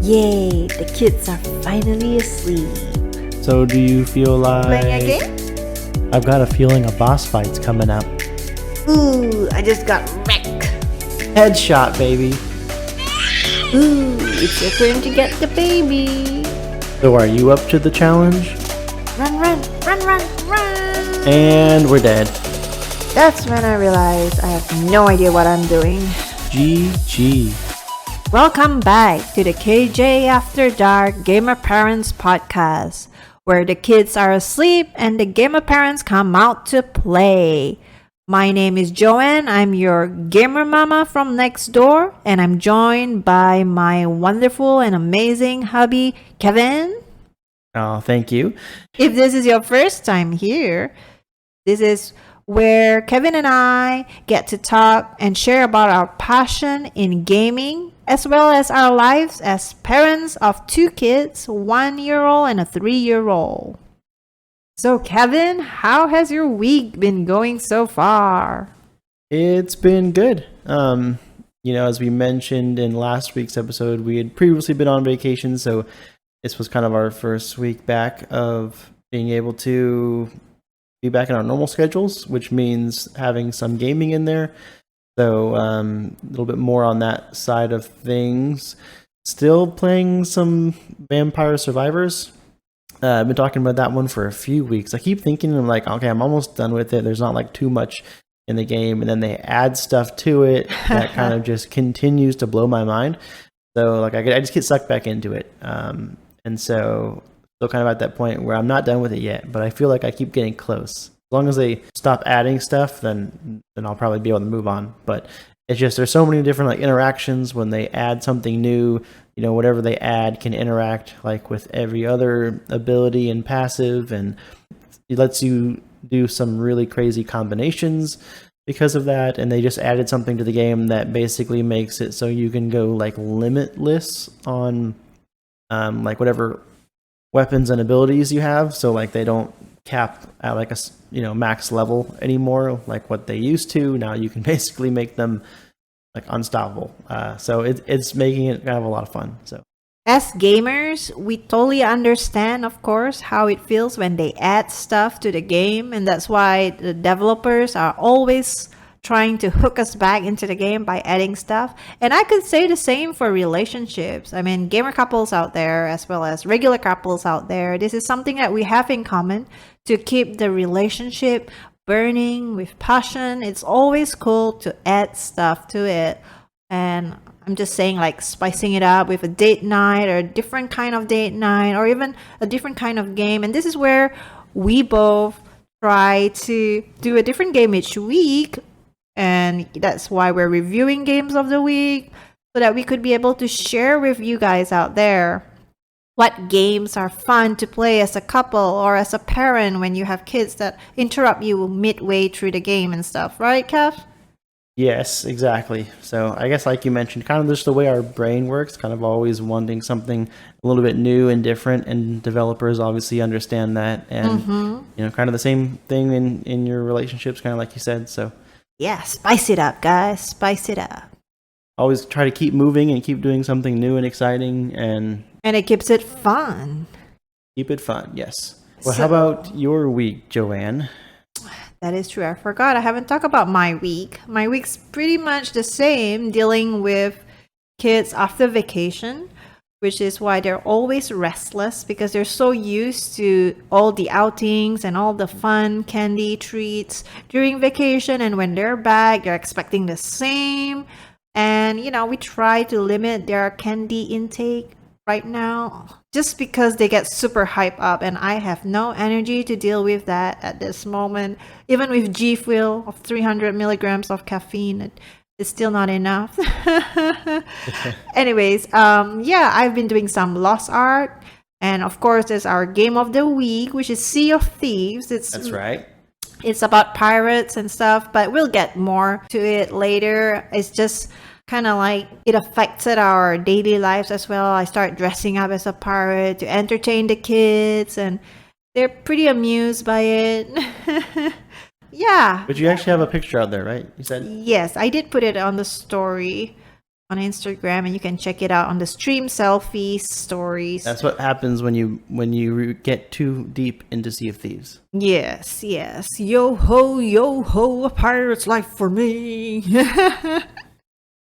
Yay, the kids are finally asleep. So do you feel like... Playing a game? I've got a feeling a boss fight's coming up. Ooh, I just got wrecked. Headshot, baby. Ooh, it's your turn to get the baby. So are you up to the challenge? Run, run, run, run, run. And we're dead. That's when I realized I have no idea what I'm doing. GG. Welcome back to the KJ After Dark Gamer Parents Podcast, where the kids are asleep and the gamer parents come out to play. My name is Joanne. I'm your gamer mama from next door, and I'm joined by my wonderful and amazing hubby, Kevin. Oh, thank you. If this is your first time here, this is where Kevin and I get to talk and share about our passion in gaming, as well as our lives as parents of two kids, 1-year-old and a 3-year-old. So Kevin, how has your week been going so far? It's been good. As we mentioned in last week's episode, we had previously been on vacation, so this was kind of our first week back of being able to be back in our normal schedules, which means having some gaming in there. So a little bit more on that side of things. Still playing some Vampire Survivors. I've been talking about that one for a few weeks. I keep thinking, I'm like, okay, I'm almost done with it. There's not like too much in the game, and then they add stuff to it that kind of just continues to blow my mind. So like I just get sucked back into it, and so still kind of at that point where I'm not done with it yet, but I feel like I keep getting close. As long as they stop adding stuff, then I'll probably be able to move on. But it's just there's so many different like interactions when they add something new. Whatever they add can interact like with every other ability and passive, and it lets you do some really crazy combinations because of that. And they just added something to the game that basically makes it so you can go like limitless on like whatever weapons and abilities you have. So like they don't cap at like a max level anymore like what they used to. Now you can basically make them like unstoppable. So it's making it kind of a lot of fun. So as gamers, we totally understand, of course, how it feels when they add stuff to the game, and that's why the developers are always trying to hook us back into the game by adding stuff. And I could say the same for relationships. I mean, gamer couples out there as well as regular couples out there, this is something that we have in common to keep the relationship burning with passion. It's always cool to add stuff to it. And I'm just saying, like spicing it up with a date night or a different kind of date night or even a different kind of game. And this is where we both try to do a different game each week. And that's why we're reviewing games of the week, so that we could be able to share with you guys out there what games are fun to play as a couple or as a parent when you have kids that interrupt you midway through the game and stuff, right, Kev? yes, exactly. So I guess like you mentioned, kind of just the way our brain works, kind of always wanting something a little bit new and different, and developers obviously understand that. And kind of the same thing in your relationships, kind of like you said. So yeah, spice it up, guys. Spice it up. Always try to keep moving and keep doing something new and exciting, and it keeps it fun. Keep it fun, yes. Well, how about your week, Joanne? That is true. I forgot. I haven't talked about my week. My week's pretty much the same, dealing with kids after vacation, which is why they're always restless because they're so used to all the outings and all the fun candy treats during vacation. And when they're back, they're expecting the same. And, we try to limit their candy intake right now just because they get super hyped up. And I have no energy to deal with that at this moment. Even with G Fuel of 300 milligrams of caffeine, it's still not enough. Anyways, I've been doing some lost art. And of course, there's our game of the week, which is Sea of Thieves. That's right. It's about pirates and stuff, but we'll get more to it later. It's just kind of like it affected our daily lives as well. I start dressing up as a pirate to entertain the kids, and they're pretty amused by it. Yeah. But you actually have a picture out there, right? You said? Yes, I did put it on the story. on Instagram, and you can check it out on the stream selfie stories. That's what happens when you get too deep into Sea of Thieves. Yes, yes. Yo ho, a pirate's life for me.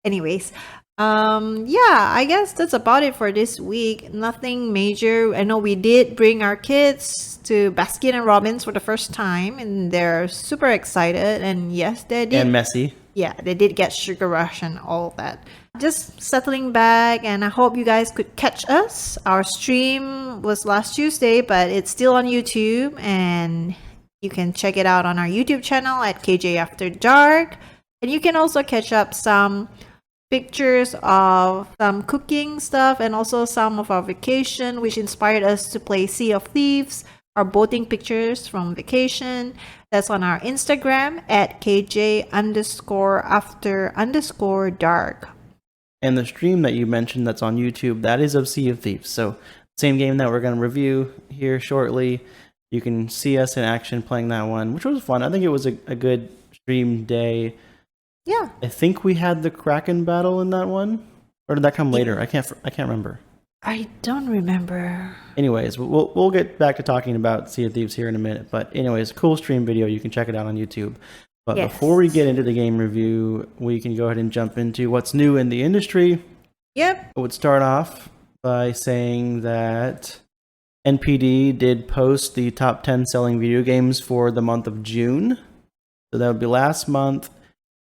Anyways, yeah, I guess that's about it for this week. Nothing major. I know we did bring our kids to Baskin and Robbins for the first time, and they're super excited. And yes, they did. And messy. Yeah, they did get sugar rush and all that. Just settling back, and I hope you guys could catch us. Our stream was last Tuesday, but it's still on YouTube, and you can check it out on our YouTube channel at KJ After Dark. And you can also catch up some pictures of some cooking stuff and also some of our vacation, which inspired us to play Sea of Thieves. Our boating pictures from vacation. That's on our Instagram at KJ_after_dark. And the stream that you mentioned that's on YouTube, that is of Sea of Thieves. So same game that we're going to review here shortly. You can see us in action playing that one, which was fun. I think it was a good stream day. Yeah. I think we had the Kraken battle in that one. Or did that come later? I can't remember. I don't remember. Anyways, we'll get back to talking about Sea of Thieves here in a minute. But anyways, cool stream video. You can check it out on YouTube. But before we get into the game review, we can go ahead and jump into what's new in the industry. Yep. I would start off by saying that NPD did post the top 10 selling video games for the month of June. So that would be last month.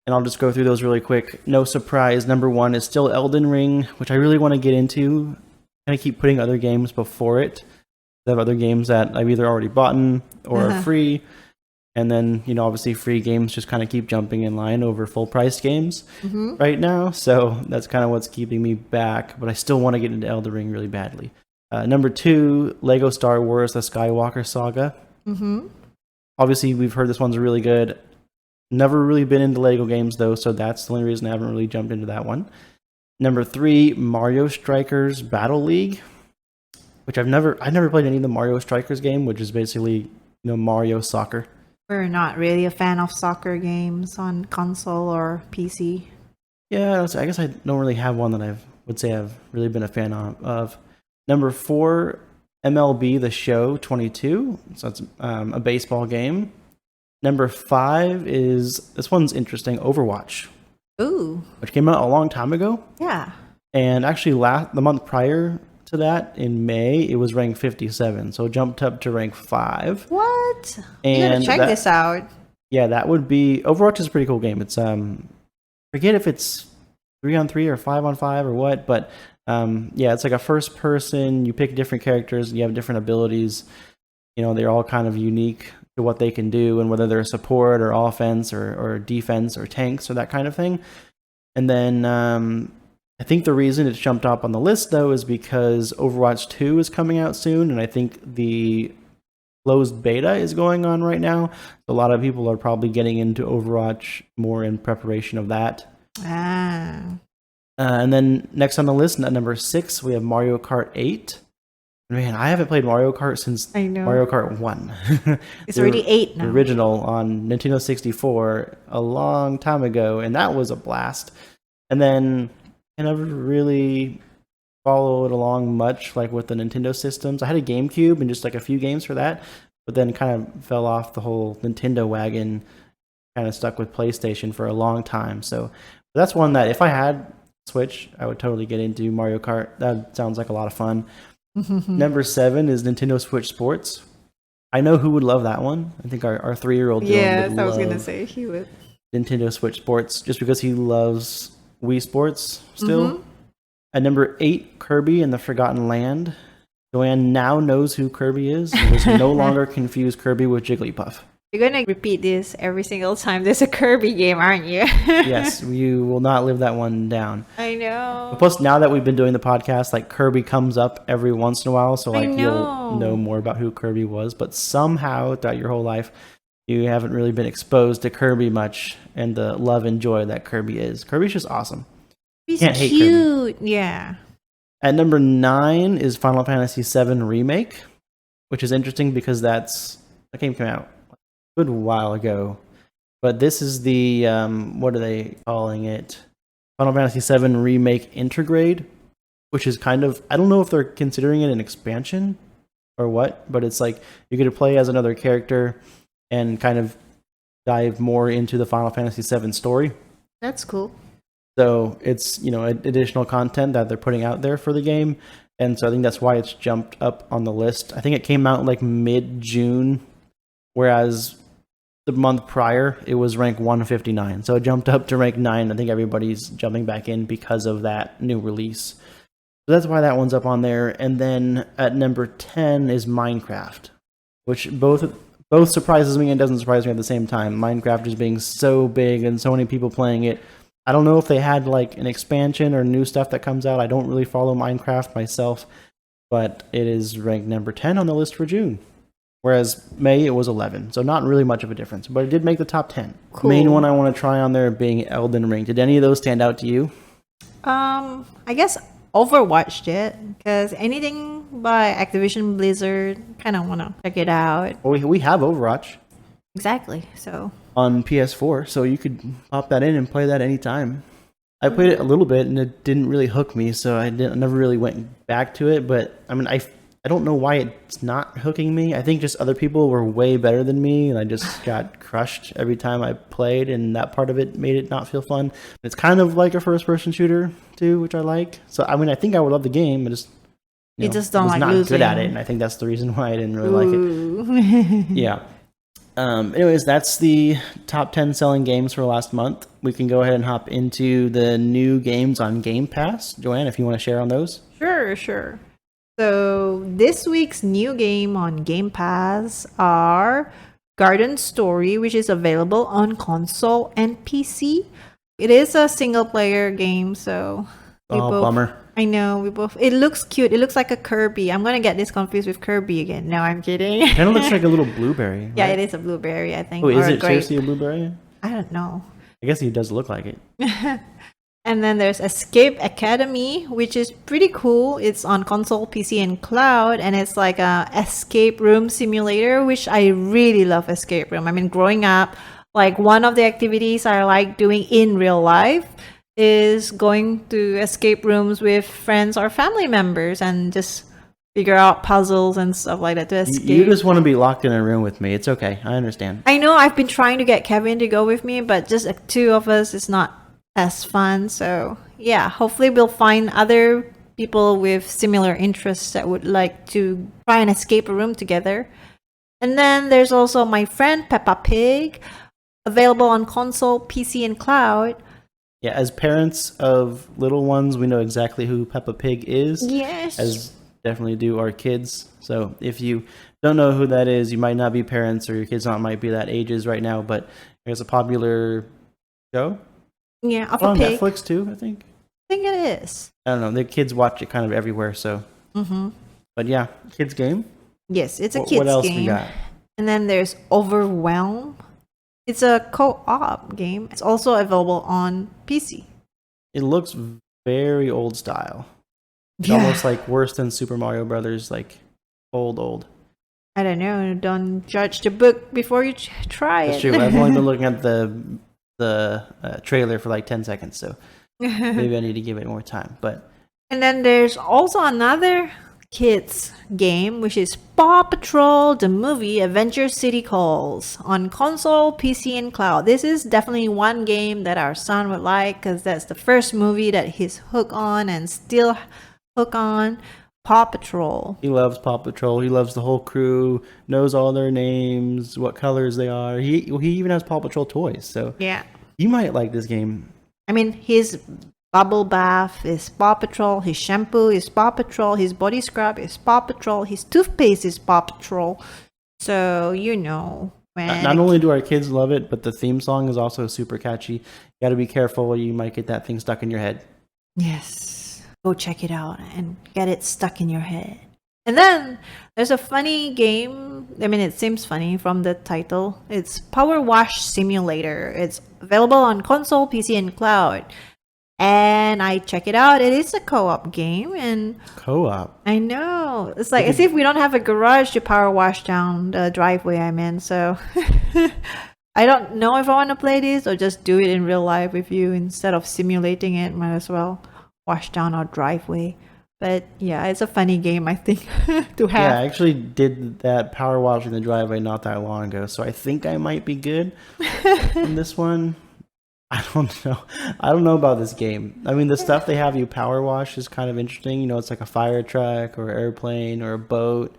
And I'll just go through those really quick. No surprise, number 1 is still Elden Ring, which I really want to get into. I keep putting other games before it. I have other games that I've either already bought or are free. And then, obviously free games just kind of keep jumping in line over full price games right now. So that's kind of what's keeping me back. But I still want to get into Elden Ring really badly. Number 2, Lego Star Wars, the Skywalker Saga. Obviously, we've heard this one's really good. Never really been into Lego games, though, so that's the only reason I haven't really jumped into that one. Number 3, Mario Strikers Battle League, which I've never played any of the Mario Strikers game, which is basically, Mario Soccer. We're not really a fan of soccer games on console or PC. Yeah, I guess I don't really have one that I would say I've really been a fan of. Number 4, MLB The Show 22, so it's a baseball game. Number 5 is, this one's interesting, Overwatch. Ooh. Which came out a long time ago. Yeah. And actually the month prior to that, in May, it was ranked 57. So it jumped up to rank 5. What? And you gotta check this out. Yeah, that would be, Overwatch is a pretty cool game. It's, forget if it's 3-on-3 or 5-on-5 or what, but yeah, it's like a first person, you pick different characters, and you have different abilities. They're all kind of unique to what they can do, and whether they're support or offense or defense or tanks or that kind of thing. And then I think the reason it's jumped up on the list, though, is because Overwatch 2 is coming out soon, and I think the closed beta is going on right now. A lot of people are probably getting into Overwatch more in preparation of that. And then next on the list, at number 6, we have Mario Kart 8. Man, I haven't played Mario Kart since Mario Kart 1. It's already 8 now. The original on Nintendo 64 a long time ago, and that was a blast. And then I never really followed along much like with the Nintendo systems. I had a GameCube and just like a few games for that, but then kind of fell off the whole Nintendo wagon, kind of stuck with PlayStation for a long time. So that's one that if I had Switch, I would totally get into Mario Kart. That sounds like a lot of fun. Number 7 is Nintendo Switch Sports. I know who would love that one. I think our 3-year-old Dylan yes, would I was love gonna say he would. Nintendo Switch Sports just because he loves Wii Sports still. At number 8, Kirby and the Forgotten Land. Joanne now knows who Kirby is and does no longer confuse Kirby with Jigglypuff. You're gonna repeat this every single time there's a Kirby game, aren't you? Yes, you will not live that one down. I know. But plus, now that we've been doing the podcast, like Kirby comes up every once in a while, so like you'll know more about who Kirby was. But somehow, throughout your whole life, you haven't really been exposed to Kirby much and the love and joy that Kirby is. Kirby's just awesome. He's Can't hate cute. Kirby. Yeah. At number 9 is Final Fantasy VII Remake, which is interesting because that game came out a good while ago. But this is the, what are they calling it? Final Fantasy VII Remake Intergrade, which is kind of, I don't know if they're considering it an expansion or what, but it's like you get to play as another character and kind of dive more into the Final Fantasy VII story. That's cool. So it's, additional content that they're putting out there for the game. And so I think that's why it's jumped up on the list. I think it came out like mid-June, whereas the month prior, it was rank 159. So it jumped up to rank 9. I think everybody's jumping back in because of that new release. So that's why that one's up on there. And then at number 10 is Minecraft, which both surprises me and doesn't surprise me at the same time. Minecraft is being so big and so many people playing it. I don't know if they had like an expansion or new stuff that comes out. I don't really follow Minecraft myself, but it is ranked number 10 on the list for June. Whereas May, it was 11. So not really much of a difference, but it did make the top 10. Cool. Main one I want to try on there being Elden Ring. Did any of those stand out to you? I guess Overwatch did, because anything by Activision Blizzard, kind of want to check it out. Well, we have Overwatch. Exactly. So on PS4, so you could pop that in and play that anytime. I played it a little bit and it didn't really hook me, so I never really went back to it. But I mean, I don't know why it's not hooking me. I think just other people were way better than me, and I just got crushed every time I played, and that part of it made it not feel fun. It's kind of like a first-person shooter too, which I like. So I mean, I think I would love the game, but just you just don't was like not losing. good at it, and I think that's the reason why I didn't really like it. Yeah. Anyways, that's the top 10 selling games for last month. We can go ahead and hop into the new games on Game Pass. Joanne, if you want to share on those. Sure. So this week's new game on Game Pass are Garden Story, which is available on console and PC. It is a single player game, so Bummer. I know, it looks cute. It looks like a Kirby. I'm gonna get this confused with Kirby again. No, I'm kidding. Kind of looks like a little blueberry. Right? Yeah, it is a blueberry, I think. Oh, is or it seriously a blueberry? I don't know. I guess he does look like it. And then there's Escape Academy, which is pretty cool. It's on console, PC, and cloud, and it's like a escape room simulator, which I really love escape room. I mean, growing up, like one of the activities I like doing in real life is going to escape rooms with friends or family members and just figure out puzzles and stuff like that to escape. You just want to be locked in a room with me. It's okay. I understand. I know I've been trying to get Kevin to go with me, but just two of us is not as fun. So yeah, hopefully we'll find other people with similar interests that would like to try and escape a room together. And then there's also My Friend Peppa Pig, available on console, PC, and cloud. Yeah, as parents of little ones, we know exactly who Peppa Pig is. Yes. As definitely do our kids. So if you don't know who that is, you might not be parents, or your kids might be that ages right now, but there's a popular show. Yeah, of on a pig. Netflix too, I think. I think it is. I don't know. The kids watch it kind of everywhere, so. Mm-hmm. But yeah, kids game. Yes, it's a kids What else game. we got? And then there's Overwhelm. It's a co-op game. It's also available on PC. It looks very old style. It's almost like worse than Super Mario Brothers, like old. I don't know. Don't judge the book before you try That's it. true. I've only been looking at the trailer for like 10 seconds, so maybe I need to give it more time. But and then there's also another kids game, which is Paw Patrol the movie Adventure City Calls, on console, PC, and cloud. This is definitely one game that our son would like, because that's the first movie that he's hooked on and still hooked on. Paw Patrol. he loves Paw Patrol. He loves the whole crew, knows all their names, what colors they are. He even has Paw Patrol toys, so Yeah. you might like this game. I mean, his bubble bath is Paw Patrol, his shampoo is Paw Patrol, his body scrub is Paw Patrol, his toothpaste is Paw Patrol. So, when... Not only do our kids love it, but the theme song is also super catchy. You got to be careful, you might get that thing stuck in your head. Yes. Go check it out and get it stuck in your head. And then there's a funny game. I mean, it seems funny from the title. It's Power Wash Simulator. It's available on console, PC, and cloud. And I check it out. It is a co-op game, and Co-op. I know it's like as if we don't have a garage to power wash down the driveway I'm in. So I don't know if I want to play this or just do it in real life with you instead of simulating it. Might as well wash down our driveway. But yeah, it's a funny game, I think, to Yeah, I have. actually did that power wash in the driveway not that long ago, so I think I might be good on this one. I don't know. I don't know about this game. I mean, the stuff they have you power wash is kind of interesting. You know, it's like a fire truck or airplane or a boat,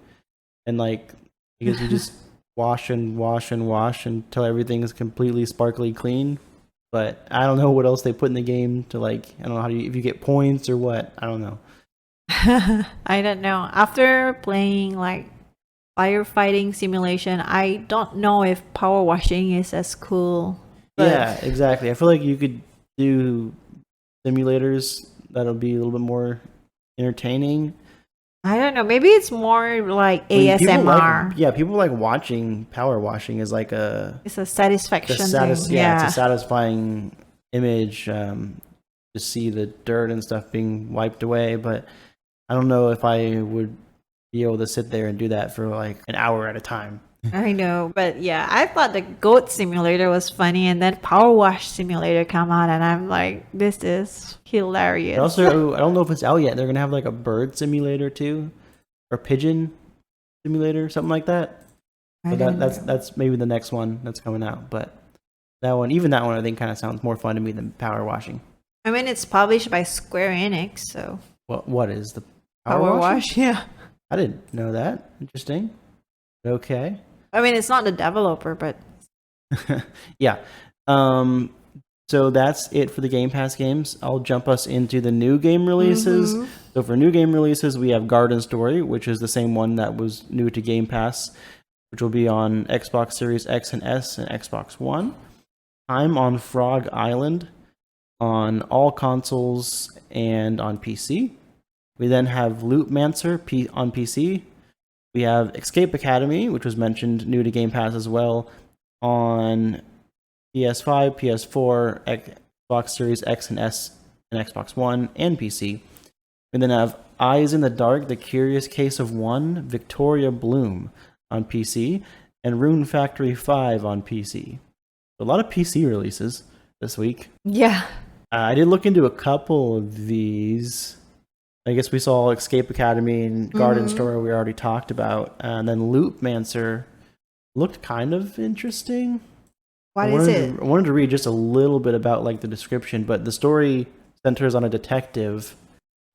and like because you just wash and wash and wash until everything is completely sparkly clean. But I don't know what else they put in the game to like. I don't know how do you, if you get points or what. I don't know. I don't know. After playing like firefighting simulation, I don't know if power washing is as cool. But Yeah, exactly. I feel like you could do simulators that'll be a little bit more entertaining. I don't know. Maybe it's more like I mean, people ASMR. people like watching power washing is like It's a satisfaction thing. it's Yeah. a satisfying image to see the dirt and stuff being wiped away. But I don't know if I would be able to sit there and do that for like an hour at a time. I know, but yeah, I thought the goat simulator was funny, and then Power Wash Simulator come out, and I'm like, this is hilarious. And also, I don't know if it's out yet. They're gonna have like a bird simulator too, or pigeon simulator, something like that. I So don't know. that's maybe the next one that's coming out. But that one, even that one, I think kind of sounds more fun to me than power washing. I mean, it's published by Square Enix, so What is the Power washing? Wash, yeah. I didn't know that. Interesting. Okay. I mean, it's not the developer, but Yeah. So that's it for the Game Pass games. I'll jump us into the new game releases. Mhm. So for new game releases, we have Garden Story, which is the same one that was new to Game Pass, which will be on Xbox Series X and S and Xbox One. Time on Frog Island on all consoles and on PC. We then have Loopmancer on PC. We have Escape Academy, which was mentioned new to Game Pass as well, on PS5, PS4, Xbox Series X and S, and Xbox One, and PC. We then have Eyes in the Dark, The Curious Case of One, Victoria Bloom on PC, and Rune Factory 5 on PC. A lot of PC releases this week. yeah. I did look into a couple of these. I guess we saw Escape Academy and Garden Story we already talked about. And then Loopmancer looked kind of interesting. What is it? I wanted to read just a little bit about like the description, but the story centers on a detective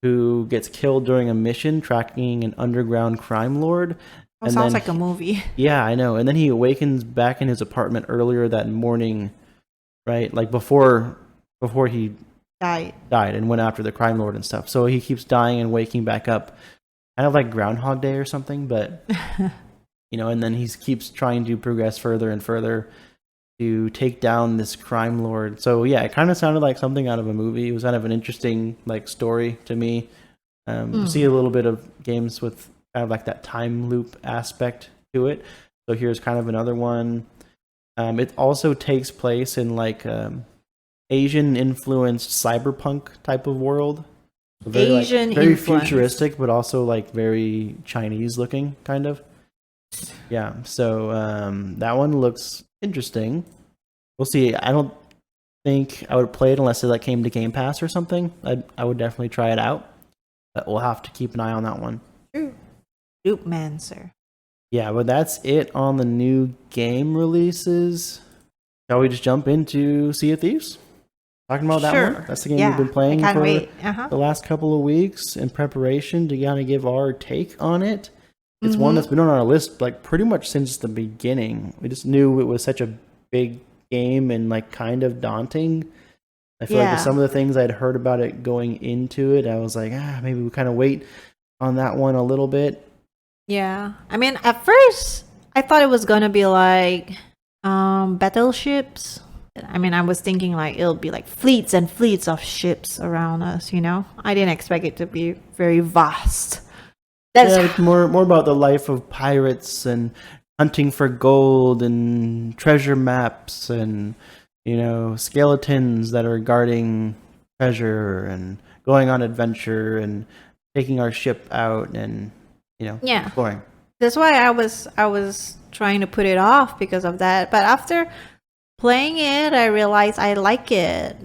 who gets killed during a mission tracking an underground crime lord. Oh, sounds like a movie. Yeah, I know. And then he awakens back in his apartment earlier that morning, right? Like before he Died. and went after the crime lord and stuff. So he keeps dying and waking back up, kind of like Groundhog Day or something. But and then he keeps trying to progress further and further to take down this crime lord. So yeah, it kind of sounded like something out of a movie. It was kind of an interesting like story to me. We see a little bit of games with kind of like that time loop aspect to it. So here's kind of another one. It also takes place in like Asian influenced cyberpunk type of world. Very, very influence. futuristic, but also like very Chinese looking kind of. Yeah, so that one looks interesting. We'll see. I don't think I would play it unless it like came to Game Pass or something. I would definitely try it out, but we'll have to keep an eye on that one. True. Loopmancer. Yeah, but that's it on the new game releases. Shall we just jump into Sea of Thieves? Talking about that one? That's the game we've been playing for the last couple of weeks in preparation to kind of give our take on it. It's one that's been on our list like pretty much since the beginning. We just knew it was such a big game and like kind of daunting. I feel like with some of the things I'd heard about it going into it, I was like, maybe we kind of wait on that one a little bit. Yeah. I mean, at first, I thought it was going to be like battleships. I mean, I was thinking like it'll be like fleets and fleets of ships around us, I didn't expect it to be very vast. It's more about the life of pirates and hunting for gold and treasure maps and skeletons that are guarding treasure and going on adventure and taking our ship out and exploring. That's why I was trying to put it off because of that. But after Playing it, I realize I like it.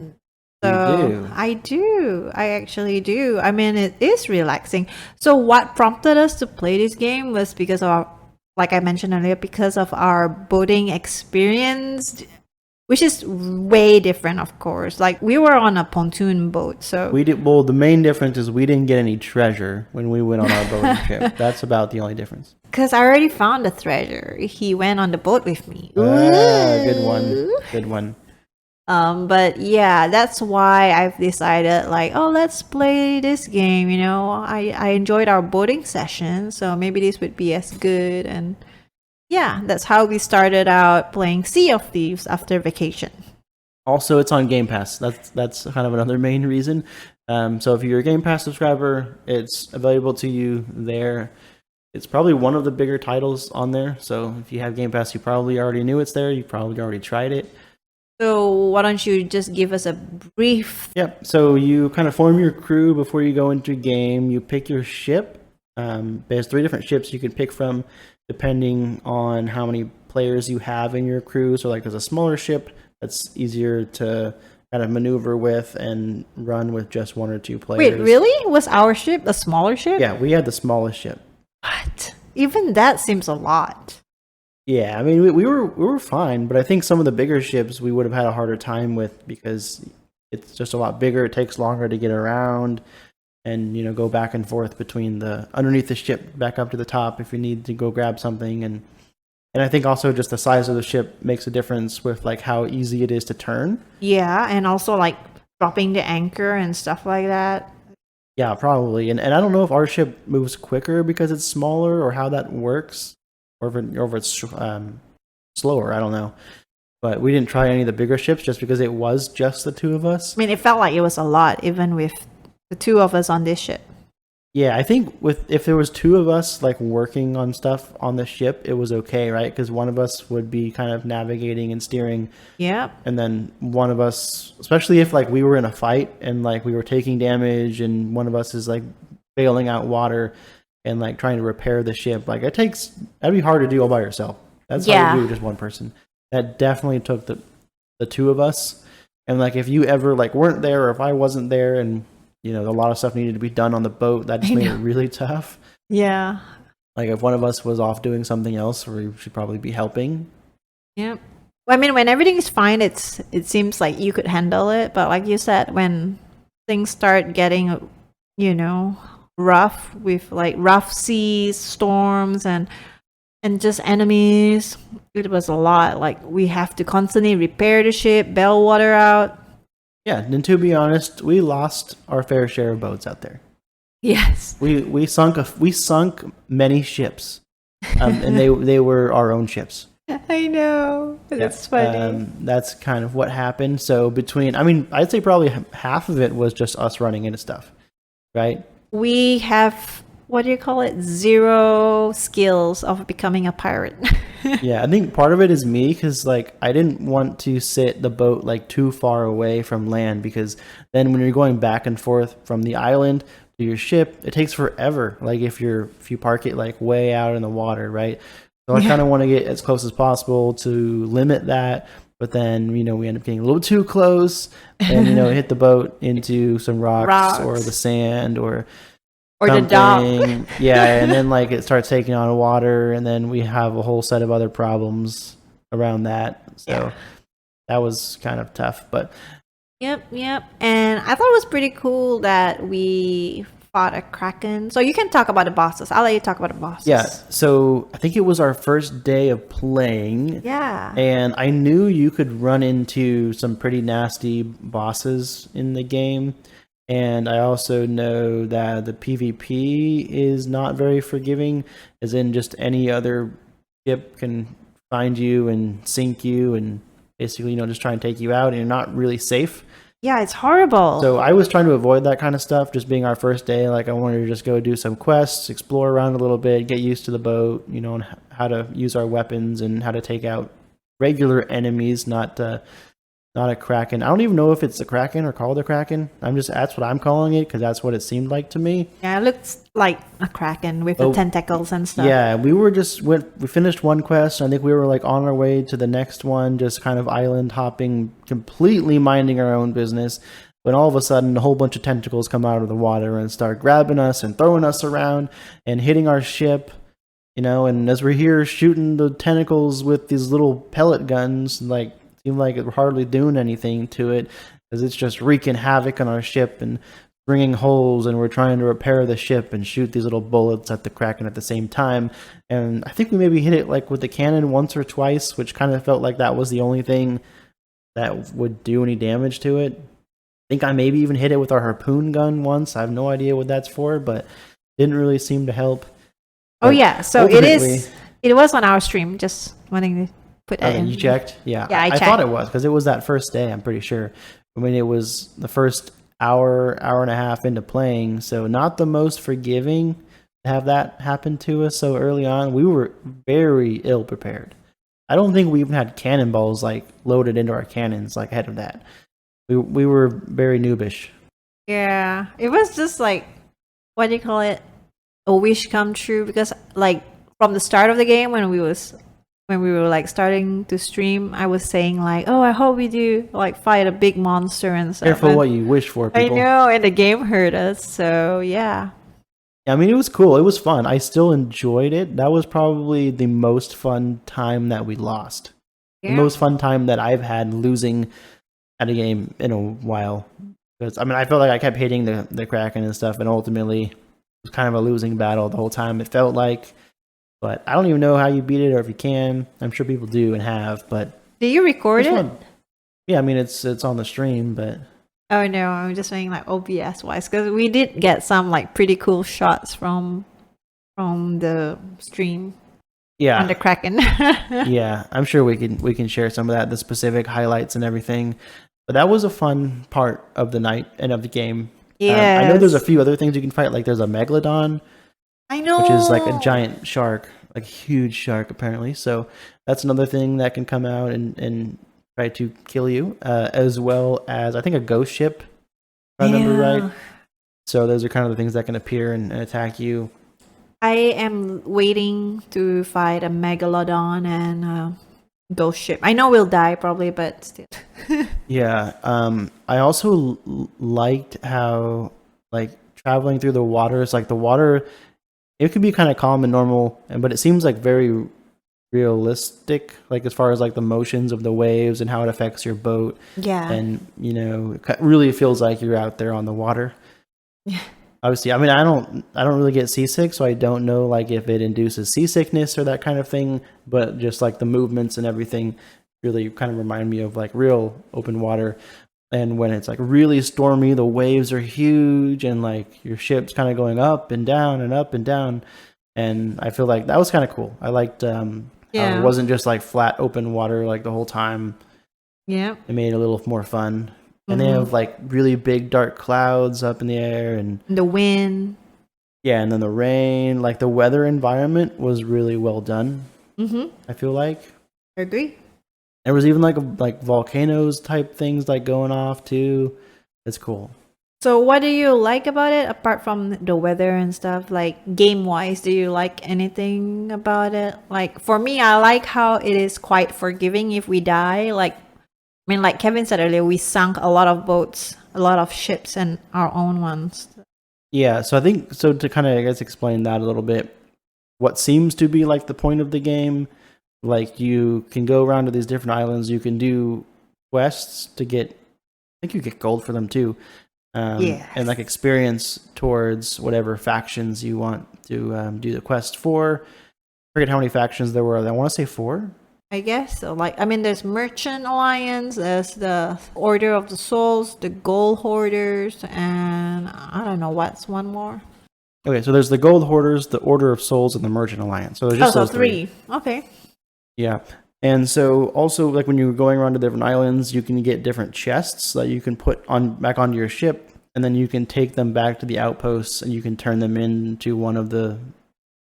So do. I do. I actually do. I mean, it is relaxing. So what prompted us to play this game was because of our, like I mentioned earlier, because of our boating experience, which is way different, of course. Like we were on a pontoon boat, so We did well. The main difference is we didn't get any treasure when we went on our boating trip. That's about the only difference. because I already found the treasure. He went on the boat with me. Good one. Ooh. Good one. But yeah, that's why I've decided like, oh, let's play this game. You know, I enjoyed our boating session, so maybe this would be as good. And yeah, that's how we started out playing Sea of Thieves after vacation. Also, it's on Game Pass. That's kind of another main reason. So if you're a Game Pass subscriber, it's available to you there. It's probably one of the bigger titles on there. So if you have Game Pass, you probably already knew it's there. You probably already tried it. So why don't you just give us a brief? Yep. So you kind of form your crew before you go into a game. You pick your ship. There's 3 different ships you can pick from, depending on how many players you have in your crew. So like there's a smaller ship that's easier to kind of maneuver with and run with just 1 or 2 players. Wait, really? Was our ship a smaller ship? Yeah, we had the smallest ship. What? Even that seems a lot. Yeah, I mean we were fine, but I think some of the bigger ships we would have had a harder time with because it's just a lot bigger. It takes longer to get around, and go back and forth between the underneath the ship back up to the top if you need to go grab something, and I think also just the size of the ship makes a difference with like how easy it is to turn. Yeah, and also like dropping the anchor and stuff like that. Yeah, probably, and I don't know if our ship moves quicker because it's smaller or how that works. Or if it's slower, I don't know. But we didn't try any of the bigger ships just because it was just the 2 of us. I mean, it felt like it was a lot, even with the 2 of us on this ship. Yeah, I think if there was 2 of us like working on stuff on the ship, it was okay, right? Because one of us would be kind of navigating and steering. Yep. And then one of us, especially if like we were in a fight and like we were taking damage, and one of us is like bailing out water and like trying to repair the ship, like that'd be hard to do all by yourself. That's hard to do with just one person. That definitely took the 2 of us. And like if you ever like weren't there, or if I wasn't there, and a lot of stuff needed to be done on the boat, that just made it really tough. Yeah. Like if one of us was off doing something else, we should probably be helping. Yep. Well, I mean, when everything is fine, it seems like you could handle it. But like you said, when things start getting, rough with like rough seas, storms, and just enemies, it was a lot. Like we have to constantly repair the ship, bail water out. Yeah, and to be honest, we lost our fair share of boats out there. Yes. We sunk many ships, and they were our own ships. I know. That's funny. That's kind of what happened. So I'd say probably half of it was just us running into stuff, right? We have, what do you call it? 0 skills of becoming a pirate. Yeah, I think part of it is me because like I didn't want to sit the boat like too far away from land, because then when you're going back and forth from the island to your ship, it takes forever. Like if you park it like way out in the water, right? So I kind of want to get as close as possible to limit that. But then, we end up getting a little too close and, hit the boat into some rocks. Or the sand or the dock. Yeah, and then like it starts taking on water, and then we have a whole set of other problems around that. So that was kind of tough. But Yep. And I thought it was pretty cool that we fought a kraken. So you can talk about the bosses. I'll let you talk about the bosses. yeah, so I think it was our first day of playing. Yeah. And I knew you could run into some pretty nasty bosses in the game. And I also know that the PvP is not very forgiving, as in just any other ship can find you and sink you and basically, just try and take you out, and you're not really safe. Yeah, it's horrible. So I was trying to avoid that kind of stuff, just being our first day. Like I wanted to just go do some quests, explore around a little bit, get used to the boat, and how to use our weapons and how to take out regular enemies, not not a kraken. I don't even know if it's a kraken or called a kraken. That's what I'm calling it because that's what it seemed like to me. Yeah, it looks like a kraken with the tentacles and stuff. Yeah, we finished one quest. I think we were like on our way to the next one, just kind of island hopping, completely minding our own business. When all of a sudden a whole bunch of tentacles come out of the water and start grabbing us and throwing us around and hitting our ship, and as we're here shooting the tentacles with these little pellet guns, like seem like we're hardly doing anything to it because it's just wreaking havoc on our ship and bringing holes, and we're trying to repair the ship and shoot these little bullets at the Kraken at the same time. And I think we maybe hit it like with the cannon once or twice, which kind of felt like that was the only thing that would do any damage to it. I think I maybe even hit it with our harpoon gun once. I have no idea what that's for, but didn't really seem to help. Oh yeah, so it was on our stream, just wanting to put that in. You checked? Yeah, I checked. thought it was because it was that first day, I'm pretty sure. I mean, it was the first hour and a half into playing, so not the most forgiving to have that happen to us so early on. We were very ill prepared. I don't think we even had cannonballs like loaded into our cannons like ahead of that. We were very noobish. Yeah, it was just like, what do you call it, a wish come true, because like from the start of the game when we were like starting to stream, I was saying like, oh, I hope we do like fight a big monster and stuff. Careful what you wish for, people. I know, and the game hurt us, so yeah. I mean, it was cool. It was fun. I still enjoyed it. That was probably the most fun time that we lost. Yeah. The most fun time that I've had losing at a game in a while. Because I mean, I felt like I kept hitting the Kraken and stuff, and ultimately it was kind of a losing battle the whole time. It felt like. But I don't even know how you beat it or if you can. I'm sure people do and have, but... Do you record it? Fun. Yeah, I mean, it's on the stream, but... Oh, no, I'm just saying, like, OBS-wise, because we did get some, like, pretty cool shots from the stream. Yeah. On the Kraken. Yeah, I'm sure we can share some of that, the specific highlights and everything. But that was a fun part of the night and of the game. Yeah. I know there's a few other things you can fight, like there's a Megalodon... I know. Which is like a giant shark, like a huge shark, apparently. So that's another thing that can come out and try to kill you, as well as, I think, a ghost ship, if I remember right. So those are kind of the things that can appear and attack you. I am waiting to fight a Megalodon and a ghost ship. I know we'll die probably, but still. Yeah. I also liked how, like, traveling through the waters, like the water... It can be kind of calm and normal, but it seems like very realistic, like as far as like the motions of the waves and how it affects your boat. Yeah. And, it really feels like you're out there on the water. Yeah. Obviously, I mean, I don't really get seasick, so I don't know like if it induces seasickness or that kind of thing, but just like the movements and everything really kind of remind me of like real open water. And when it's like really stormy, the waves are huge and like your ship's kind of going up and down and up and down. And I feel like that was kind of cool. I liked how it wasn't just like flat open water like the whole time. Yeah. It made it a little more fun. And they have like really big dark clouds up in the air and the wind. Yeah, and then the rain. Like the weather environment was really well done. I feel like. I agree. There was even like volcanoes type things like going off too. It's cool. So what do you like about it apart from the weather and stuff? Like game wise, do you like anything about it? Like for me, I like how it is quite forgiving if we die. Like like Kevin said earlier, we sunk a lot of boats, a lot of ships, and our own ones. Yeah, so I think to kind of I guess explain that a little bit. What seems to be like the point of the game. Like you can go around to these different islands. You can do quests to get, I think you get gold for them too. And like experience towards whatever factions you want to do the quest for. I forget how many factions there were. I want to say 4. I guess so. Like, I mean, there's Merchant Alliance, there's the Order of the Souls, the Gold Hoarders, and I don't know what's one more. Okay, so there's the Gold Hoarders, the Order of Souls, and the Merchant Alliance. So there's just those 3. Okay. Yeah. And so also like when you're going around to different islands, you can get different chests that you can put back onto your ship, and then you can take them back to the outposts and you can turn them into one of the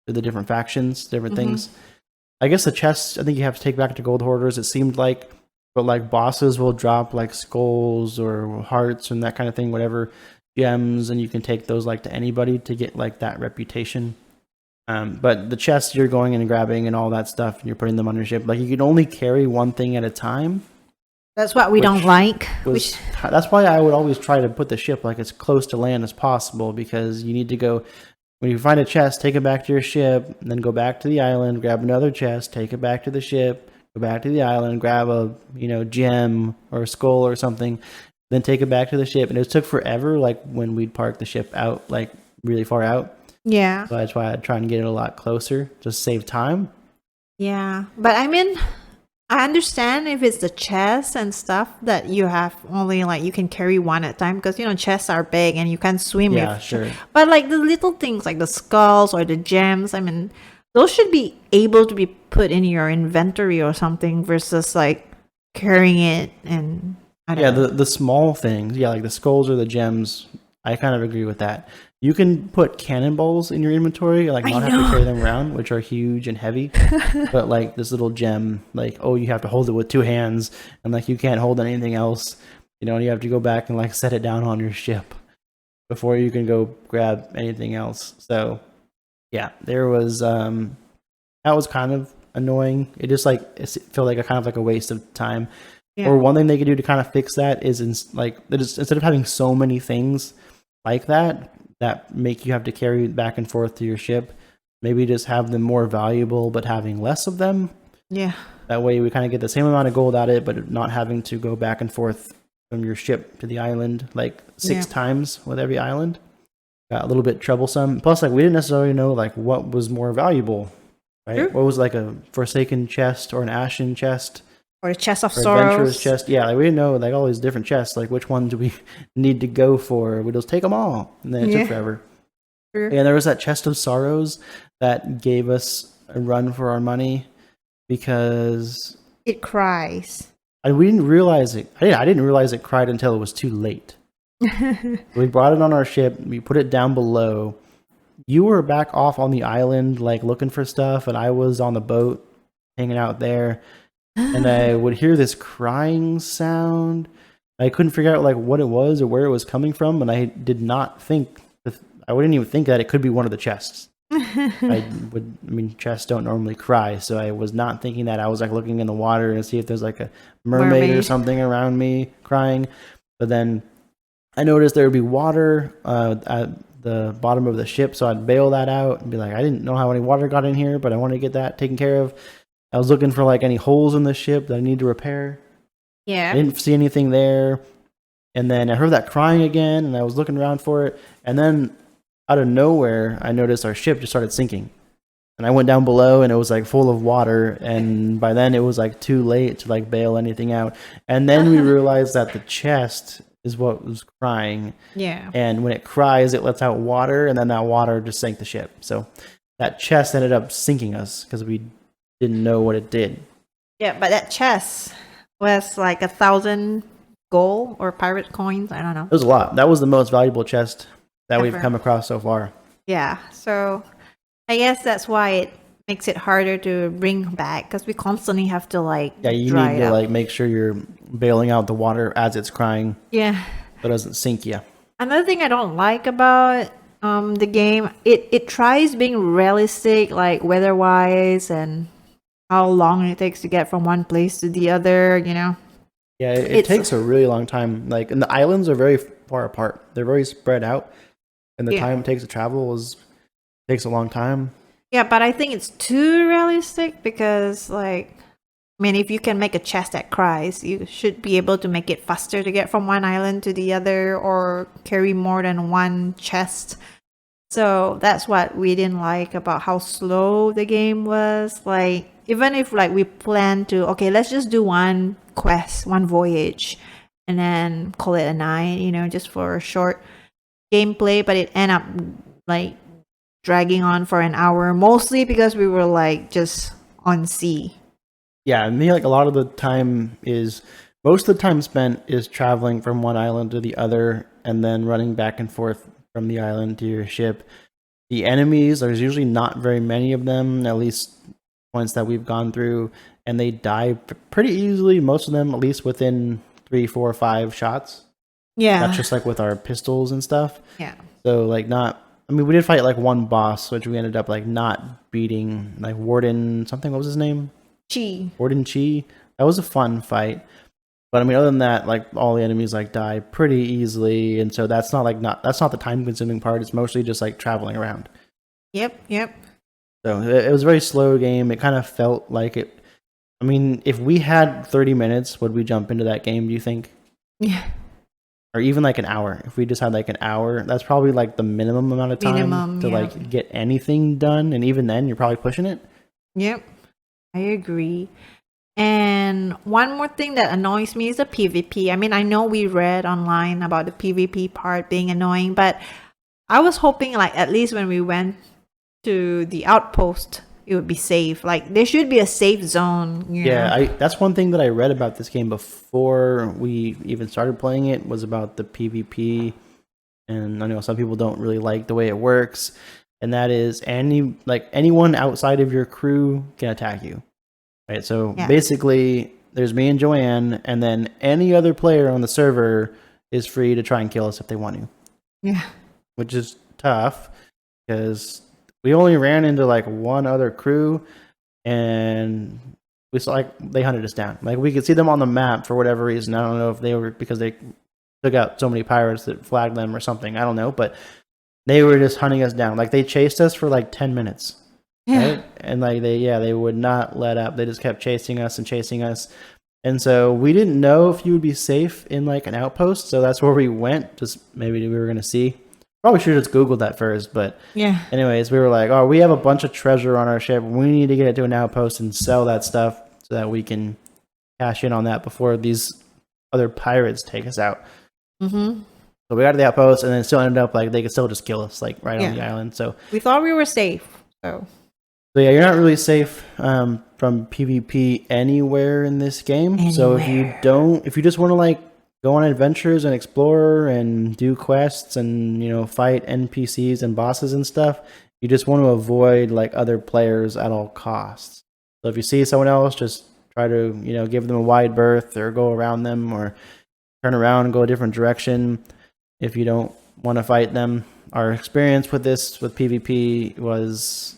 different factions, different things. I guess the chests I think you have to take back to Gold Hoarders. It seemed like but like bosses will drop like skulls or hearts and that kind of thing, whatever gems, and you can take those like to anybody to get like that reputation. But the chests you're going and grabbing and all that stuff, and you're putting them on your ship. Like you can only carry one thing at a time. That's what we don't like. That's why I would always try to put the ship like as close to land as possible, because you need to go, when you find a chest, take it back to your ship, and then go back to the island, grab another chest, take it back to the ship, go back to the island, grab a gem or a skull or something, then take it back to the ship. And it took forever, like when we'd park the ship out, like really far out. Yeah. So that's why I'd try and get it a lot closer, just save time. Yeah, but I mean, I understand if it's the chest and stuff that you have only like you can carry one at a time, because chests are big and you can swim. Yeah, sure. But like the little things like the skulls or the gems, I mean, those should be able to be put in your inventory or something versus like carrying it. And I don't know. The small things, like the skulls or the gems, I kind of agree with that. You can put cannonballs in your inventory, like not have to carry them around, which are huge and heavy. But like this little gem, like, oh, you have to hold it with 2 hands, and like you can't hold anything else, and you have to go back and like set it down on your ship before you can go grab anything else. So yeah, there was that was kind of annoying. It just like it felt like a kind of like a waste of time. Yeah. Or one thing they could do to kind of fix that is instead of having so many things like that make you have to carry back and forth to your ship, maybe just have them more valuable but having less of them. Yeah. That way we kind of get the same amount of gold out of it, but not having to go back and forth from your ship to the island like 6 times with every island. Got a little bit troublesome. Plus, like, we didn't necessarily know like what was more valuable, right? Sure. What was like a Forsaken chest or an Ashen chest? Or a chest of sorrows. Adventurous chest. Yeah, like we didn't know like all these different chests. Like which one do we need to go for? We just take them all, and then it took forever. Sure. And there was that chest of sorrows that gave us a run for our money because it cries. We didn't realize it. I didn't realize it cried until it was too late. We brought it on our ship. We put it down below. You were back off on the island, like looking for stuff, and I was on the boat, hanging out there. And I would hear this crying sound. I couldn't figure out like what it was or where it was coming from, and I did not think. I wouldn't even think that it could be one of the chests. Chests don't normally cry, so I was not thinking that. I was like looking in the water and see if there's like a mermaid or something around me crying. But then I noticed there would be water at the bottom of the ship, so I'd bail that out and be like, I didn't know how any water got in here, but I want to get that taken care of. I was looking for like any holes in the ship that I need to repair. Yeah. I didn't see anything there. And then I heard that crying again, and I was looking around for it. And then out of nowhere, I noticed our ship just started sinking. And I went down below, and it was like full of water. And by then it was like too late to like bail anything out. And then we realized that the chest is what was crying. Yeah. And when it cries, it lets out water, and then that water just sank the ship. So that chest ended up sinking us because we didn't know what it did. Yeah, but that chest was like 1,000 gold or pirate coins. I don't know. It was a lot. That was the most valuable chest that we've come across so far. Yeah, so I guess that's why it makes it harder to bring back, because we constantly have to like you need to like make sure you're bailing out the water as it's crying. Yeah, so it doesn't sink you. Another thing I don't like about the game, it tries being realistic, like weather wise and how long it takes to get from one place to the other. Yeah, it takes a really long time. Like, and the islands are very far apart. They're very spread out, and the time it takes to travel takes a long time. Yeah, but I think it's too realistic because, like, if you can make a chest that cries, you should be able to make it faster to get from one island to the other or carry more than one chest. So that's what we didn't like about how slow the game was. Like, even if like we plan to, okay, let's just do one quest, one voyage, and then call it a night, just for a short gameplay, but it ended up like dragging on for an hour, mostly because we were like just on sea. Yeah, like a lot of the time most of the time spent is traveling from one island to the other and then running back and forth from the island to your ship. The enemies, there's usually not very many of them, at least points that we've gone through, and they die pretty easily. Most of them, at least within 3, 4, 5 shots. Yeah. That's just like with our pistols and stuff. Yeah. So like not. I mean, we did fight like one boss, which we ended up like not beating. Like Warden something. What was his name? Chi. Warden Chi. That was a fun fight. But I mean, other than that, like all the enemies like die pretty easily, and so that's not the time consuming part. It's mostly just like traveling around. Yep. So it was a very slow game. It kind of felt like it. I mean, if we had 30 minutes, would we jump into that game? Do you think? Yeah. Or even like an hour. If we just had like an hour, that's probably like the minimum amount of time to like get anything done. And even then, you're probably pushing it. Yep. I agree. And one more thing that annoys me is the PvP. I mean, I know we read online about the PvP part being annoying, but I was hoping like at least when we went to the outpost, it would be safe. Like there should be a safe zone. Yeah, that's one thing that I read about this game before we even started playing it was about the PvP. And I know some people don't really like the way it works, and that is anyone outside of your crew can attack you. Right, so basically, there's me and Joanne, and then any other player on the server is free to try and kill us if they want to. Yeah. Which is tough, because we only ran into like one other crew, and we saw like they hunted us down. Like we could see them on the map for whatever reason. I don't know if they were because they took out so many pirates that flagged them or something. I don't know, but they were just hunting us down. Like they chased us for like 10 minutes. Yeah. Right? And like they would not let up. They just kept chasing us. And so we didn't know if you would be safe in like an outpost. So that's where we went. Just maybe we were going to see. Probably should have just Googled that first. But yeah. Anyways, we were like, oh, we have a bunch of treasure on our ship. We need to get it to an outpost and sell that stuff so that we can cash in on that before these other pirates take us out. Mm-hmm. So we got to the outpost and then it still ended up like they could still just kill us like right on the island. So we thought we were safe. So yeah, you're not really safe from PvP anywhere in this game. So if you just want to like go on adventures and explore and do quests and fight NPCs and bosses and stuff, you just want to avoid like other players at all costs. So if you see someone else, just try to give them a wide berth or go around them or turn around and go a different direction if you don't want to fight them. Our experience with PvP was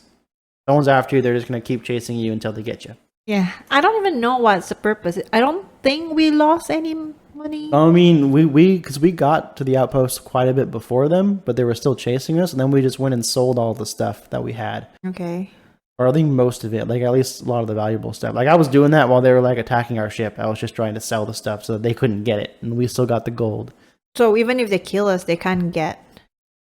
someone's after you, they're just going to keep chasing you until they get you. Yeah, I don't even know what's the purpose. I don't think we lost any money. I mean, because we got to the outpost quite a bit before them, but they were still chasing us, and then we just went and sold all the stuff that we had. Okay. Or I think most of it, like at least a lot of the valuable stuff. Like I was doing that while they were like attacking our ship. I was just trying to sell the stuff so that they couldn't get it, and we still got the gold. So even if they kill us, they can't get.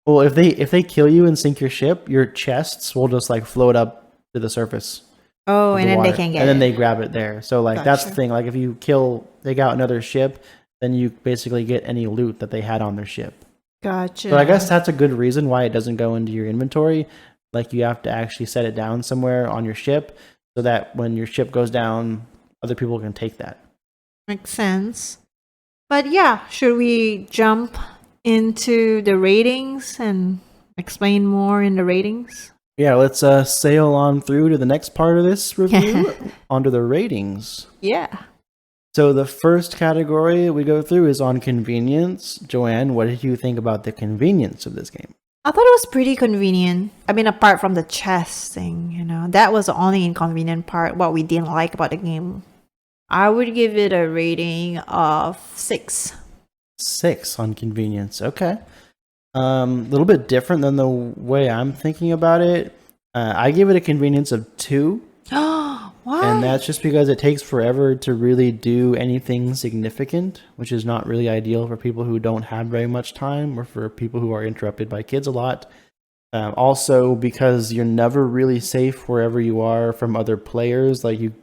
Well, if they kill you and sink your ship, your chests will just like float up to the surface. Oh, and then they can get it. And then they grab it there. So like that's the Gotcha. thing. Like if you take out another ship, then you basically get any loot that they had on their ship. Gotcha. So I guess that's a good reason why it doesn't go into your inventory. Like you have to actually set it down somewhere on your ship so that when your ship goes down, other people can take that. Makes sense. But yeah, should we jump into the ratings and explain more in the ratings? Yeah, let's sail on through to the next part of this review, onto the ratings. Yeah. So the first category we go through is on convenience. Joanne, what did you think about the convenience of this game? I thought it was pretty convenient. I mean, apart from the chess thing, that was the only inconvenient part, what we didn't like about the game. I would give it a rating of 6. 6 on convenience. Okay. A little bit different than the way I'm thinking about it. I give it a convenience of 2. Why? And that's just because it takes forever to really do anything significant, which is not really ideal for people who don't have very much time or for people who are interrupted by kids a lot. Also, because you're never really safe wherever you are from other players. Like you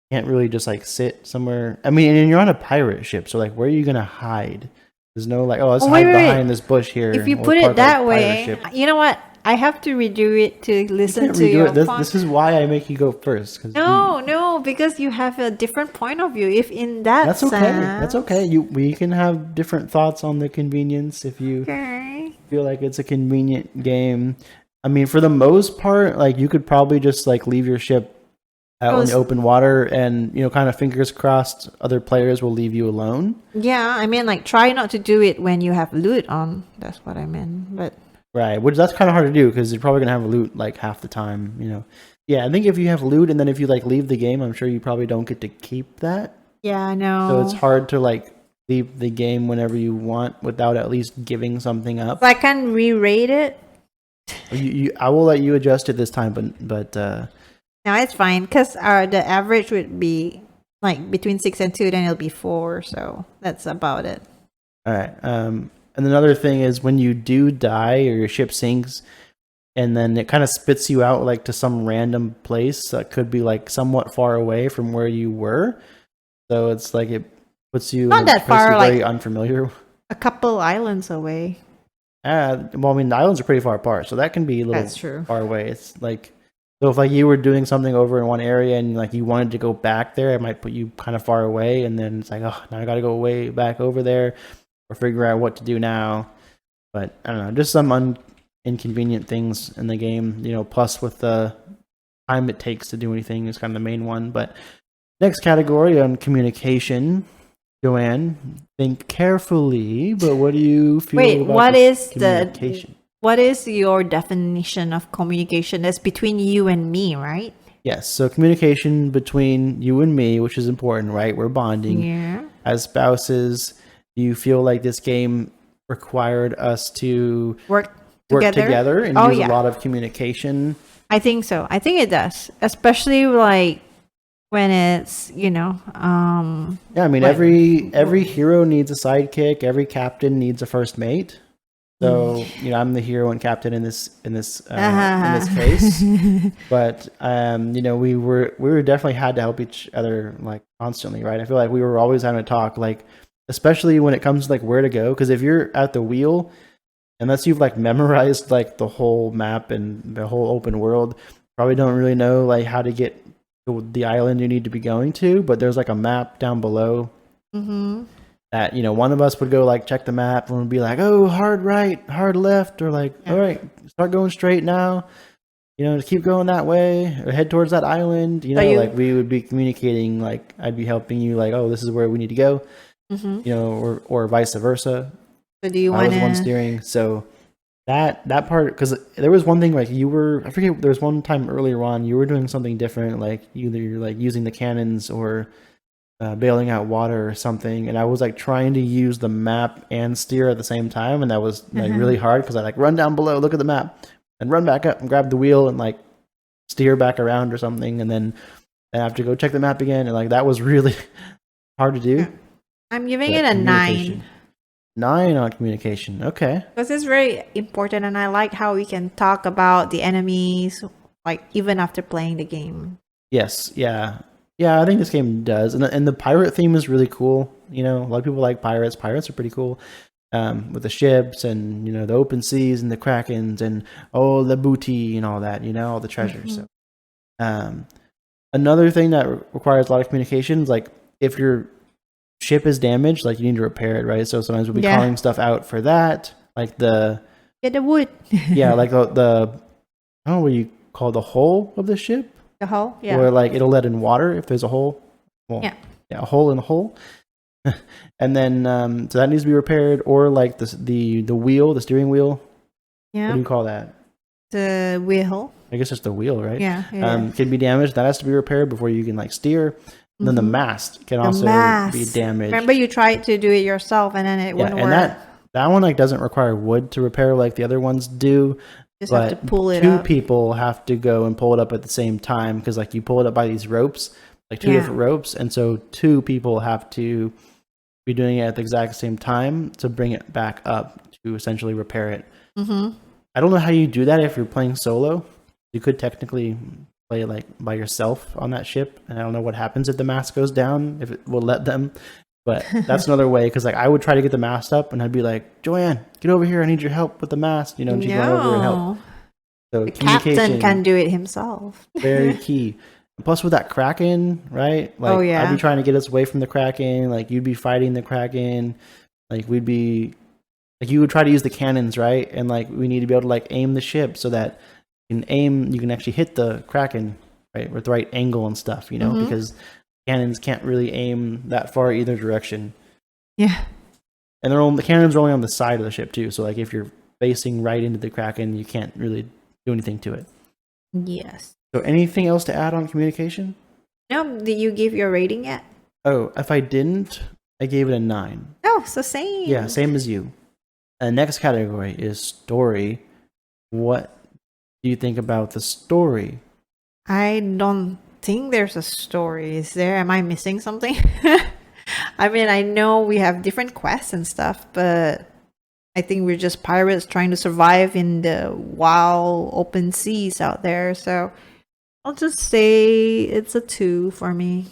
can't really just like sit somewhere. I mean, and you're on a pirate ship, so like where are you gonna hide? There's no like, let's hide behind this bush here. If you put it that way, you know what? I have to redo it to listen to your This is why I make you go first. No, because you have a different point of view. If in that's okay. That's okay. We can have different thoughts on the convenience if you feel like it's a convenient game. I mean, for the most part, like you could probably just like leave your ship out in the open water, and kind of fingers crossed other players will leave you alone. Yeah, I mean, like, try not to do it when you have loot on. That's what I meant. But right, which that's kind of hard to do because you're probably gonna have loot like half the time. Yeah, I think if you have loot and then if you like leave the game, I'm sure you probably don't get to keep that. yeah, I know. So it's hard to like leave the game whenever you want without at least giving something up. So I can re-rate it. I will let you adjust it this time, but No, it's fine because the average would be like between 6 and 2, then it'll be 4. So that's about it. all right. And another thing is when you do die or your ship sinks, and then it kind of spits you out like to some random place that could be like somewhat far away from where you were. So it's like it puts you Not in that far, very like unfamiliar. a couple islands away. Well, I mean, the islands are pretty far apart, so that can be a little That's true. far away. It's like, so if like you were doing something over in one area and like you wanted to go back there, it might put you kind of far away, and then it's like, oh, now I got to go way back over there or figure out what to do now. But I don't know, just some inconvenient things in the game, plus with the time it takes to do anything is kind of the main one. But next category on communication. Joanne, think carefully, but what do you feel Wait, about what is communication? what is your definition of communication? That's between you and me, right? Yes, so communication between you and me, which is important, right? We're bonding. Yeah. As spouses, do you feel like this game required us to Work together and use a lot of communication? I think so. I think it does, especially like when it's yeah, I mean, every hero needs a sidekick, every captain needs a first mate. So I'm the hero and captain in this case. But we were definitely had to help each other like constantly, right? I feel like we were always having to talk, like especially when it comes to like where to go, because if you're at the wheel, unless you've like memorized like the whole map and the whole open world, probably don't really know like how to get to the island you need to be going to. But there's like a map down below that one of us would go like check the map and would be like, oh, hard right, hard left, or like, all right, start going straight now, to keep going that way or head towards that island. Like we would be communicating, like I'd be helping you like, oh, this is where we need to go, or vice versa. So do you want? I was the one steering, so that part, because there was one thing like I forget, there was one time earlier on you were doing something different, like either you're like using the cannons or bailing out water or something, and I was like trying to use the map and steer at the same time, and that was like really hard because I like run down below, look at the map, and run back up and grab the wheel and like steer back around or something, and then I have to go check the map again, and like that was really hard to do. I'm giving it a 9. 9 on communication. Okay. Because it's very important, and I like how we can talk about the enemies, like even after playing the game. Yes. Yeah. Yeah. I think this game does, and the pirate theme is really cool. A lot of people like pirates. Pirates are pretty cool, with the ships and the open seas and the krakens and the booty and all that. All the treasures. So, another thing that requires a lot of communication is like if your ship is damaged, like you need to repair it, right? So sometimes we'll be calling stuff out for that, like the wood. yeah, like the I don't know what you call the hull of the ship. The hull, yeah. Or like it'll let in water if there's a hole. Well, yeah, a hole in the hull. And then so that needs to be repaired, or like the wheel, the steering wheel. Yeah. What do you call that? The wheel. I guess it's the wheel, right? Yeah. Can be damaged. That has to be repaired before you can like steer. And then the mast can also be damaged. Remember, you tried to do it yourself, and then it wouldn't work. And that one like doesn't require wood to repair like the other ones do. Just have to pull it up. 2 up. people have to go and pull it up at the same time, because like you pull it up by these ropes, like 2 different ropes, and so 2 people have to be doing it at the exact same time to bring it back up to essentially repair it. I don't know how you do that if you're playing solo. You could technically play like by yourself on that ship, and I don't know what happens if the mast goes down, if it will let them, but that's another way, because like I would try to get the mast up and I'd be like, Joanne, get over here, I need your help with the mast, and she'd run over and help. So the captain can do it himself. Very key. And plus with that kraken, right, like I'd be trying to get us away from the kraken, like you'd be fighting the kraken, like we'd be like, you would try to use the cannons, right, and like we need to be able to like aim the ship so that you can actually hit the kraken right, with the right angle and stuff, you know, because cannons can't really aim that far either direction. Yeah. And the cannons are only on the side of the ship too. So like if you're facing right into the Kraken, you can't really do anything to it. Yes. So anything else to add on communication? No, did you give your rating yet? Oh, if I didn't, I gave it a 9. Oh, so same. Yeah, same as you. And next category is story. What do you think about the story? I don't think there's a story. Is there? Am I missing something? I mean, I know we have different quests and stuff, but I think we're just pirates trying to survive in the wild open seas out there. So I'll just say it's a 2 for me.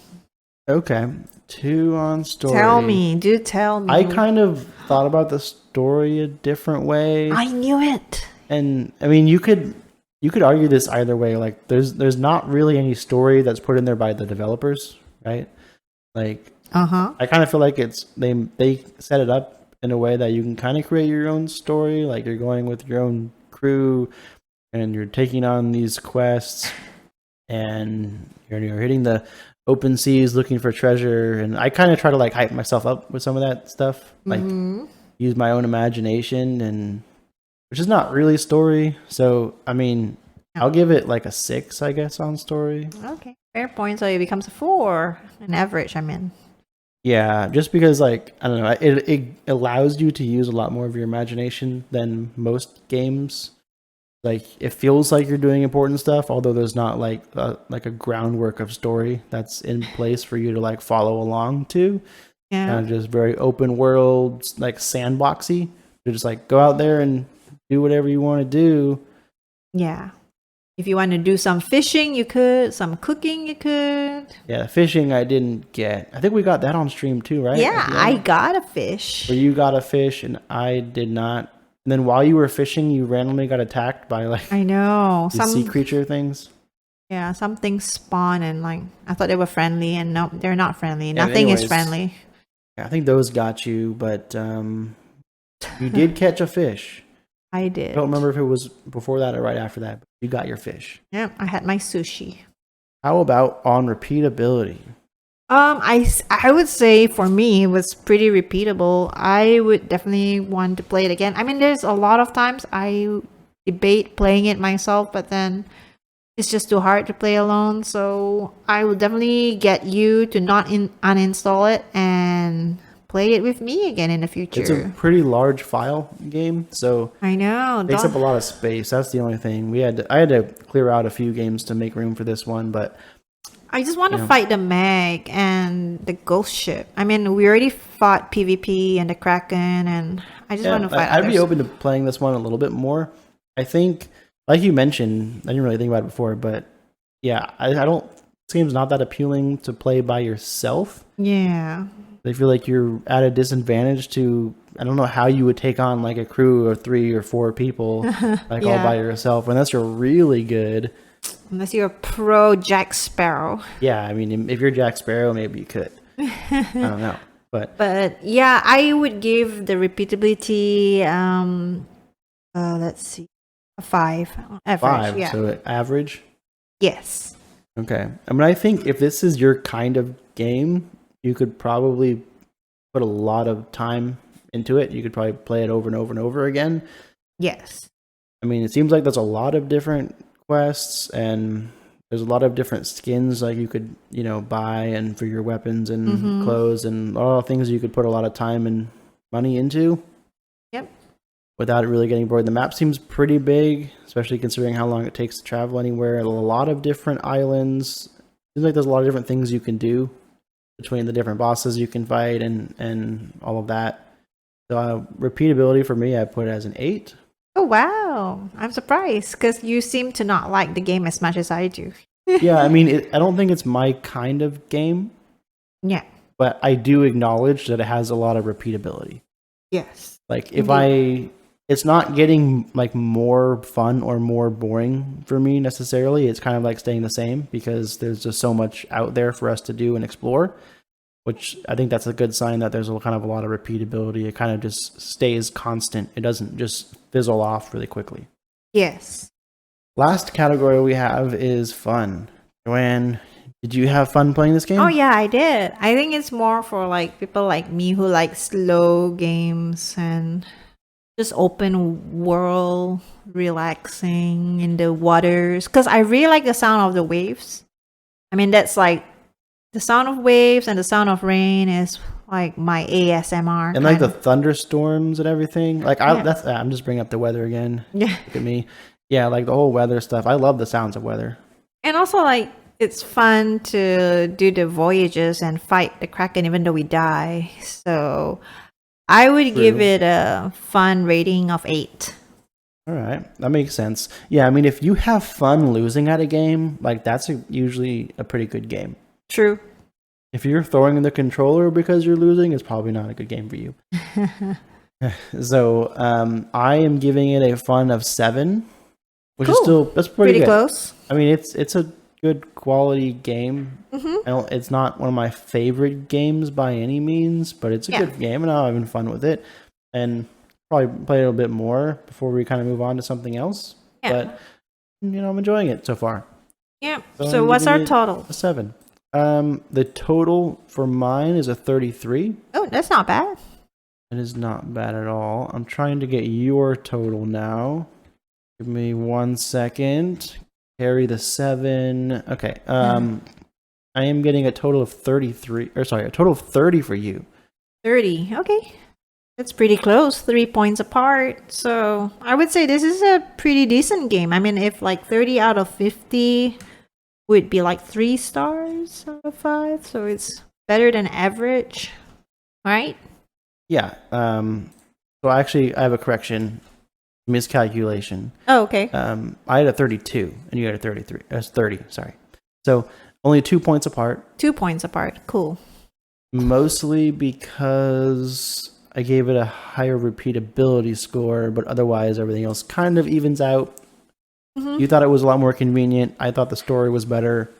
Okay, 2 on story. Tell me. Tell me. I kind of thought about the story a different way. I knew it. And I mean, you could argue this either way. Like, there's not really any story that's put in there by the developers, right? Like, I kind of feel like it's they set it up in a way that you can kind of create your own story. Like, you're going with your own crew, and you're taking on these quests, and you're hitting the open seas looking for treasure. And I kind of try to like hype myself up with some of that stuff, like use my own imagination, and which is not really story. So I mean, I'll give it like a 6, I guess, on story. Okay, fair point. So it becomes a 4, an average. I mean. Yeah, just because, like, I don't know, it allows you to use a lot more of your imagination than most games. Like, it feels like you're doing important stuff, although there's not like a groundwork of story that's in place for you to like follow along to. Yeah. Kind of just very open world, like sandboxy. You just like go out there and do whatever you want to do. Yeah. If you want to do some fishing, you could. Some cooking, you could. Yeah, fishing I didn't get. I think we got that on stream too, right? Yeah, I got a fish. Where you got a fish and I did not. And then while you were fishing, you randomly got attacked by like I know some sea creature things. Yeah, some things spawn and like I thought they were friendly, and no, they're not friendly. Yeah, Nothing anyways, is friendly. I think those got you, but you did catch a fish. I did. I don't remember if it was before that or right after that, but you got your fish. Yeah, I had my sushi. How about on repeatability? I would say for me it was pretty repeatable. I would definitely want to play it again. I mean, there's a lot of times I debate playing it myself, but then it's just too hard to play alone. So I will definitely get you to not uninstall it and play it with me again in the future. It's a pretty large file game, so I know it takes up a lot of space. That's the only thing. I had to clear out a few games to make room for this one, but I just want to fight the Meg and the ghost ship. I mean, we already fought PvP and the Kraken, and I just want to fight I'd be others. open to playing this one a little bit more. I think, like you mentioned, I didn't really think about it before, but yeah, I don't. This game's not that appealing to play by yourself. Yeah. I feel like you're at a disadvantage to. I don't know how you would take on like a crew of 3 or 4 people, like all by yourself, unless you're really good. Unless you're a pro Jack Sparrow. Yeah, I mean, if you're Jack Sparrow, maybe you could. I don't know, but yeah, I would give the repeatability. Let's see, a 5. Average, 5. yeah. So average. Yes. Okay. I mean, I think if this is your kind of game, you could probably put a lot of time into it. You could probably play it over and over and over again. Yes. I mean, it seems like there's a lot of different quests, and there's a lot of different skins like you could, buy and for your weapons and clothes and all things you could put a lot of time and money into. Yep. Without it really getting bored. The map seems pretty big, especially considering how long it takes to travel anywhere. A lot of different islands. Seems like there's a lot of different things you can do between the different bosses you can fight and all of that. So repeatability for me, I put it as an 8. Oh wow! I'm surprised because you seem to not like the game as much as I do. Yeah, I mean, I don't think it's my kind of game. Yeah. But I do acknowledge that it has a lot of repeatability. Yes. Like it's not getting like more fun or more boring for me necessarily. It's kind of like staying the same because there's just so much out there for us to do and explore, which I think that's a good sign that there's kind of a lot of repeatability. It kind of just stays constant. It doesn't just fizzle off really quickly. Yes. Last category we have is fun. Joanne, did you have fun playing this game? Oh yeah, I did. I think it's more for like people like me who like slow games and just open world, relaxing in the waters. Because I really like the sound of the waves. I mean, that's like the sound of waves and the sound of rain is like my ASMR. And like the kind of. thunderstorms and everything. Like I'm just bringing up the weather again. Yeah. Look at me. Yeah, like the whole weather stuff. I love the sounds of weather. And also like it's fun to do the voyages and fight the Kraken even though we die. So I would give True. it a fun rating of 8. All right, that makes sense. Yeah, I mean, if you have fun losing at a game, like that's usually a pretty good game. True. If you're throwing the controller because you're losing, it's probably not a good game for you. So I am giving it a fun of 7, which is Cool. that's pretty good. Close. I mean, it's a good quality game. It's not one of my favorite games by any means, but it's a good game, and I'm having fun with it. And probably play a little bit more before we kind of move on to something else. Yeah. But I'm enjoying it so far. Yeah. So So I'm what's our giving it total? A 7. The total for mine is a 33. Oh, that's not bad. It is not bad at all. I'm trying to get your total now. Give me 1 second. Carry the 7. Okay. I am getting a total of 33. Or sorry, a total of 30 for you. 30. Okay. That's pretty close. 3 points apart. So I would say this is a pretty decent game. I mean, if like 30 out of 50 would be like 3 stars out of 5. So it's better than average. Right? Yeah. So actually, I have a correction. Miscalculation. Oh, okay. I had a 32 and you had a 33. That's 30. Sorry. So only 2 points apart. 2 points apart. Cool. Mostly because I gave it a higher repeatability score, but otherwise everything else kind of evens out. You thought it was a lot more convenient. I thought the story was better.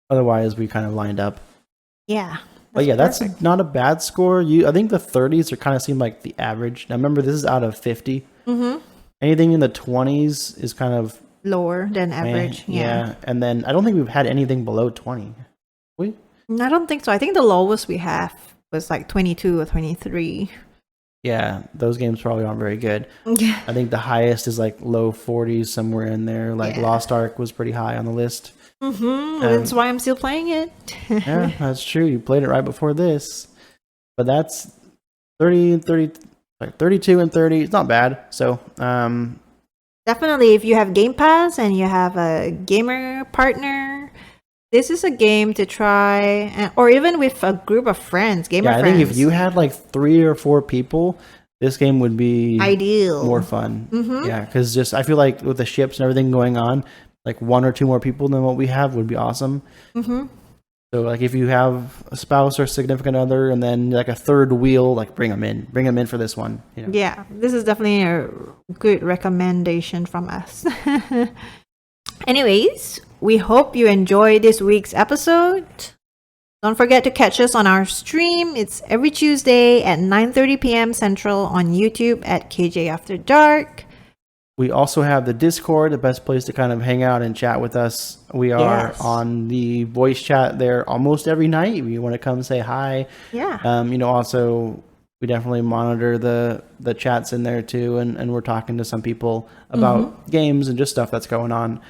Otherwise, we kind of lined up. Yeah. But yeah, perfect. that's not a bad score. I think the 30s are kind of seem like the average. Now remember, this is out of 50. Anything in the 20s is kind of Lower than average. Yeah. And then I don't think we've had anything below 20. We? I don't think so. I think the lowest we have was like 22 or 23. Yeah, those games probably aren't very good. Yeah. I think the highest is like low 40s, somewhere in there. Like Lost Ark was pretty high on the list. That's why I'm still playing it. Yeah, that's true. You played it right before this. But that's 30 and 30, like 32 and 30. It's not bad. So, Definitely, if you have Game Pass and you have a gamer partner, this is a game to try, or even with a group of friends, gamer I friends. think if you had like 3 or 4 people, this game would be ideal, more fun. Yeah, because just I feel like with the ships and everything going on, like 1 or 2 more people than what we have would be awesome. So like if you have a spouse or significant other, and then like a third wheel, like bring them in for this one. Yeah, this is definitely a good recommendation from us. Anyways, we hope you enjoyed this week's episode. Don't forget to catch us on our stream. It's every Tuesday at 9:30 p.m. Central on YouTube at KJ After Dark. We also have the Discord, the best place to kind of hang out and chat with us. We are on the voice chat there almost every night. If you want to come say hi. Yeah. Also we definitely monitor the chats in there too, and we're talking to some people about games and just stuff that's going on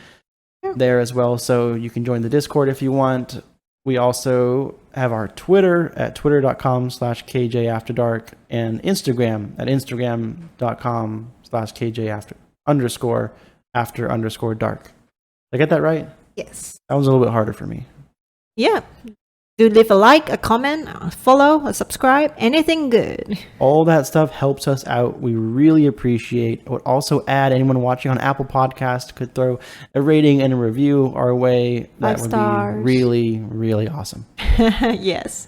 there as well. So you can join the Discord if you want. We also have our Twitter at twitter.com/KJ After Dark and Instagram at instagram.com/KJ_after_dark. Did I get that right? Yes. That was a little bit harder for me. Yeah. Do leave a like, a comment, a follow, a subscribe, anything good. All that stuff helps us out. We really appreciate. I would also add anyone watching on Apple Podcast could throw a rating and a review our way. That 5 would stars. be really, really awesome. Yes.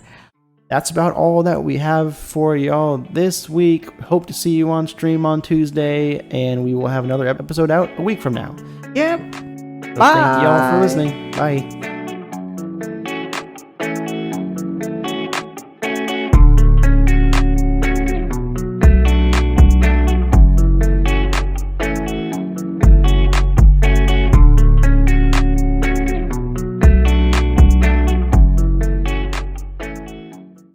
That's about all that we have for y'all this week. Hope to see you on stream on Tuesday, and we will have another episode out a week from now. Yep. So thank y'all for listening. Bye.